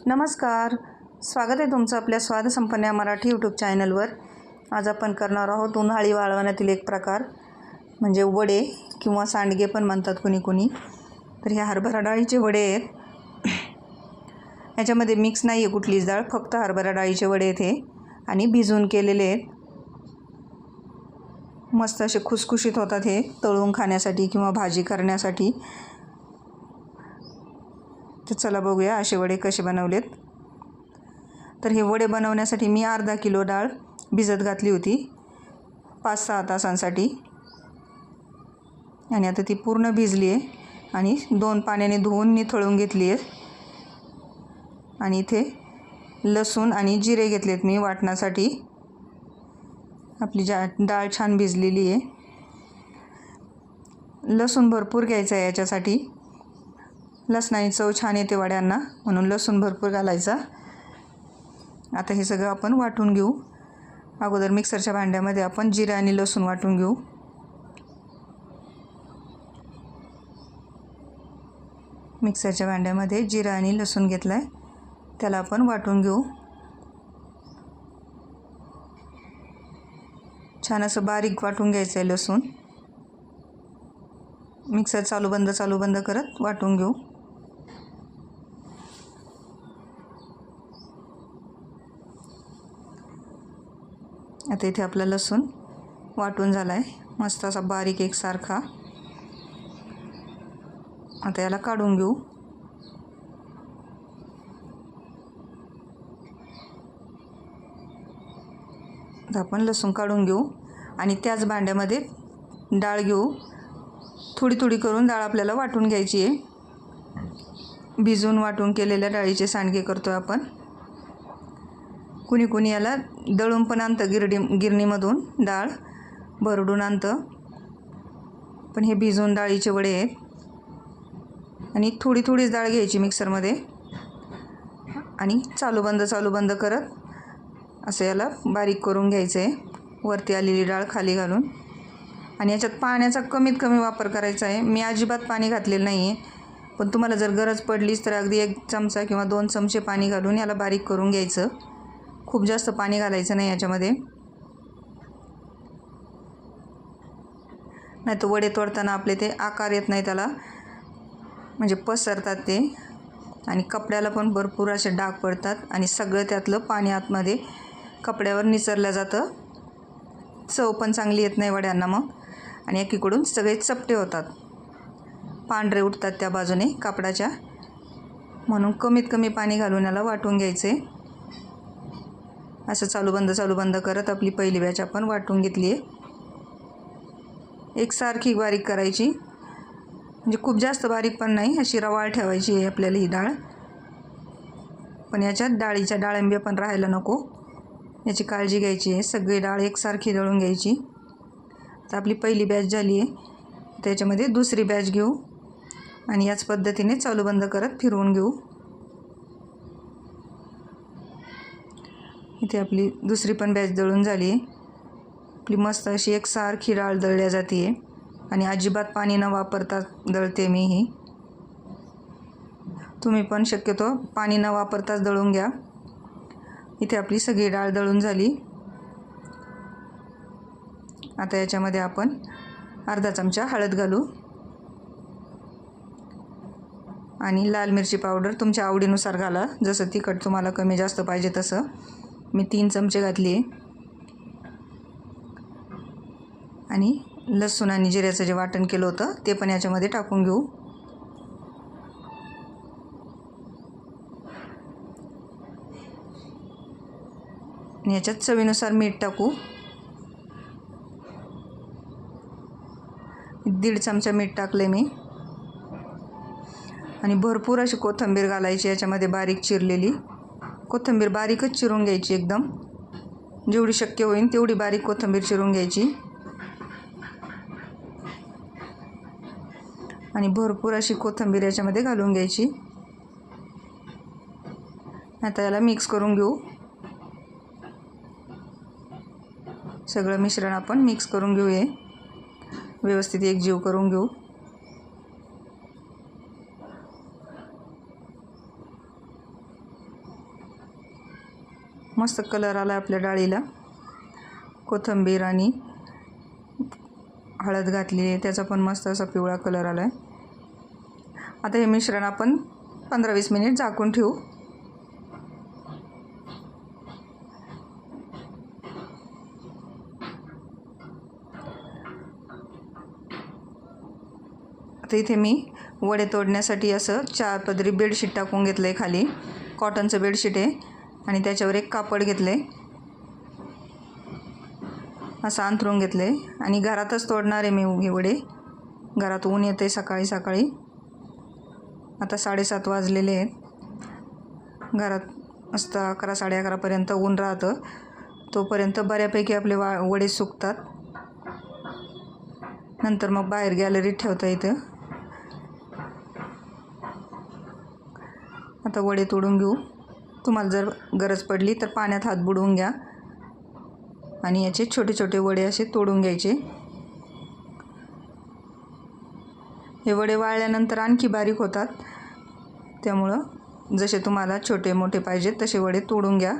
नमस्कार, स्वागत आहे तुमचं आपल्या स्वादसंपन्न या मराठी यूट्यूब चॅनलवर। आज आपण करणार आहोत उन्हाळी वाळवण्यातील एक प्रकार म्हणजे वडे किंवा सांडगे पण म्हणतात कुणी कुणी। तर हे हरभरा डाळीचे वडे आहेत। याच्यामध्ये मिक्स नाही आहे कुठलीच डाळ, फक्त हरभरा डाळीचे वडे आहेत हे आणि भिजवून केलेले आहेत। मस्त असे खुसखुशीत होतात हे तळून खाण्यासाठी किंवा भाजी करण्यासाठी। तर चला बघूया असे वडे कसे बनवलेत। तर हे वडे बनवण्यासाठी मी अर्धा किलो डाळ भिजत घातली होती 5-6 तासांसाठी आणि आता ती पूर्ण भिजली आहे आणि 2 पाण्याने धुवून निथळून घेतली आहे। आणि इथे लसूण आणि जिरे घेतलेत मी वाटण्यासाठी। आपली डाळ छान भिजलेली आहे। लसूण भरपूर घ्यायचा आहे याच्यासाठी, लसणाची चव छान येते वड्यांना, म्हणून लसूण भरपूर घालायचा। आता हे सगळं आपण वाटून घेऊ। अगोदर मिक्सरच्या भांड्यामध्ये आपण जिरे आणि लसूण वाटून घेऊ। मिक्सरच्या भांड्यामध्ये जिरा आणि लसूण घेतलाय, त्याला आपण वाटून घेऊ। छान असं बारीक वाटून घ्यायचं आहे लसूण। मिक्सर चालू बंद करत वाटून घेऊ। आता इथे आपला लसूण वाटून झालाय मस्त असा बारीक एकसारखा। आता याला काढून घेऊ। आता आपण लसूण काढून घेऊ आणि त्याच भांड्यामध्ये डाळ घेऊ। थोडी थोडी करून डाळ आपल्याला वाटून घ्यायची आहे। भिजून वाटून केलेल्या डाळीचे सांडगे करतोय आपण। कुणी कुणी याला दळून पण आणतं गिरणीमधून, डाळ भरडून आणतं, पण हे भिजून डाळीचे वडे आहेत। आणि थोडी थोडीच डाळ घ्यायची मिक्सरमध्ये आणि चालू बंद करत असं याला बारीक करून घ्यायचं आहे, वरती आलेली डाळ खाली घालून। आणि याच्यात पाण्याचा कमीत कमी वापर करायचा आहे। मी अजिबात पाणी घातलेलं नाही आहे, पण तुम्हाला जर गरज पडलीच तर अगदी 1 चमचा किंवा 2 चमचे पाणी घालून याला बारीक करून घ्यायचं। खूप जास्त पाणी घालायचं नाही याच्यामध्ये, नाही तर वडे तोडताना आपले ते आकार येत नाही त्याला, म्हणजे पसरतात ते आणि कपड्याला पण भरपूर असे डाग पडतात आणि सगळं त्यातलं पाणी आतमध्ये कपड्यावर निचरलं जातं। चव पण चांगली येत नाही वड्यांना मग, आणि एकीकडून सगळे चपटे होतात, पांढरे उठतात त्या बाजूने कापडाच्या। म्हणून कमीत कमी पाणी घालून याला वाटून घ्यायचे। असं चालू बंद करत आपली पहिली बॅच आपण वाटून घेतली आहे। एकसारखी बारीक करायची, म्हणजे खूप जास्त बारीक पण नाही, अशी रवाळ ठेवायची आहे आपल्याला ही डाळ। पण याच्यात डाळीच्या डाळिंब्या पण राहायला नको, याची काळजी घ्यायची आहे। सगळी डाळ एकसारखी दळून घ्यायची। तर आपली पहिली बॅच झाली आहे, त्याच्यामध्ये दुसरी बॅच घेऊ आणि याच पद्धतीने चालू बंद करत फिरवून घेऊ। इथे आपली दुसरी पण बॅच दळून झाली आहे। आपली मस्त अशी एकसारखी डाळ दळल्या जाते आणि अजिबात पाणी न वापरता दळते मी ही। तुम्ही पण शक्यतो पाणी न वापरताच दळून घ्या। इथे आपली सगळी डाळ दळून झाली। आता याच्यामध्ये आपण अर्धा चमचा हळद घालू आणि लाल मिरची पावडर तुमच्या आवडीनुसार घाला, जसं तिखट तुम्हाला कमी जास्त पाहिजे तसं। मी 3 चमचे घातली आहे। आणि लसूण आणि जिऱ्याचं जे वाटण केलं होतं ते पण याच्यामध्ये टाकून घेऊ। आणि याच्यात चवीनुसार मीठ टाकू। 1.5 चमचा मीठ टाकले मी। आणि भरपूर अशी कोथिंबीर घालायची याच्यामध्ये, बारीक चिरलेली कोथिंबीर, बारीकच चिरून घ्यायची एकदम, जेवढी शक्य होईल तेवढी बारीक कोथिंबीर चिरून घ्यायची। आणि भरपूर अशी कोथिंबीर याच्यामध्ये घालून घ्यायची। आता याला मिक्स करून घेऊ। सगळं मिश्रण आपण मिक्स करून घेऊया, व्यवस्थित एकजीव करून घेऊ। मस्त कलर आला आपल्या डाळीला. कोथिंबीर आणि हळद घातली आहे, त्याचा पण मस्त असा पिवळा कलर आला आहे. आता हे मिश्रण आपण 15-20 मिनिट झाकून ठेवू. आता इथे मी वडे तोडण्यासाठी असं 4 पदरी बेडशीट टाकून घेतलं आहे खाली. कॉटनचं बेडशीट आहे आणि त्याच्यावर एक कापड घेतलं आहे, असं अंथरून घेतलं आहे. आणि घरातच तोडणार आहे मी हे वडे. घरात ऊन येते सकाळी सकाळी. आता 7:30 वाजलेले आहेत. घरात मस्त 11-11:30पर्यंत ऊन राहतं. तोपर्यंत बऱ्यापैकी आपले वडे सुकतात. नंतर मग बाहेर गॅलरीत ठेवता येतं. आता वडे तोडून घेऊ. तुम्हाला जर गरज पडली तर पाण्यात हात बुडवून घ्या आणि याचे छोटे छोटे वडे असे तोडून घ्यायचे. हे वडे वाळल्यानंतर आणखी बारीक होतात, त्यामुळं जसे तुम्हाला छोटे मोठे पाहिजेत तसे वडे तोडून घ्या.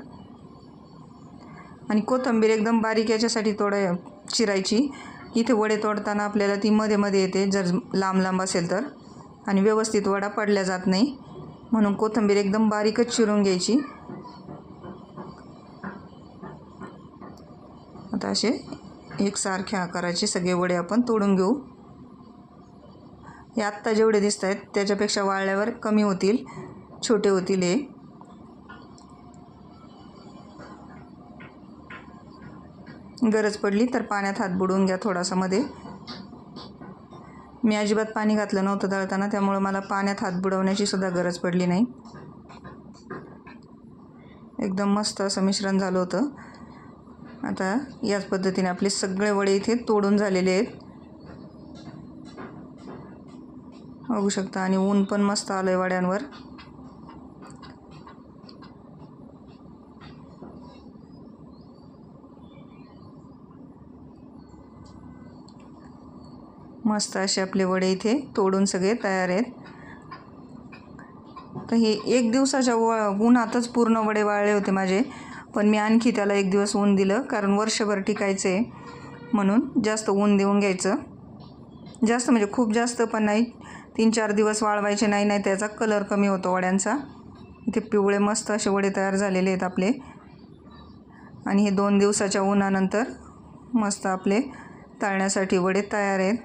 आणि कोथिंबीर एकदम बारीक याच्यासाठी चिरायची. इथे वडे तोडताना आपल्याला ती मध्ये मध्ये येते जर लांब लांब असेल तर, आणि व्यवस्थित वडा पडल्या जात नाही, म्हणून कोथिंबीर एकदम बारीकच चिरून घ्यायची. आता असे एकसारख्या आकाराचे सगळे वडे आपण तोडून घेऊ. हे आत्ता जेवढे दिसत आहेत त्याच्यापेक्षा वाळल्यावर कमी होतील, छोटे होतील हे. गरज पडली तर पाण्यात हात बुडवून घ्या थोडासा मध्ये. मी अजिबात पाणी घातलं नव्हतं दळताना, त्यामुळे मला पाण्यात हात बुडवण्याची सुद्धा गरज पडली नाही. एकदम मस्त असं मिश्रण झालं होतं. आता याच पद्धतीने आपले सगळे वडे इथे तोडून झालेले आहेत, बघू शकता. आणि ऊन पण मस्त आलं आहे वड्यांवर. मस्त असे आपले वडे इथे तोडून सगळे तयार आहेत. तर हे 1 दिवसाच्या उन्हातच पूर्ण वडे वाळले होते माझे, पण मी आणखी त्याला 1 दिवस ऊन दिलं, कारण वर्षभर टिकायचं आहे म्हणून जास्त ऊन देऊन घ्यायचं. जास्त म्हणजे खूप जास्त पण नाही, 3-4 दिवस वाळवायचे नाही, नाही त्याचा कलर कमी होतो वड्यांचा. इथे पिवळे मस्त असे वडे तयार झालेले आहेत आपले. आणि हे 2 दिवसाच्या उन्हानंतर मस्त आपले तळण्यासाठी वडे तयार आहेत.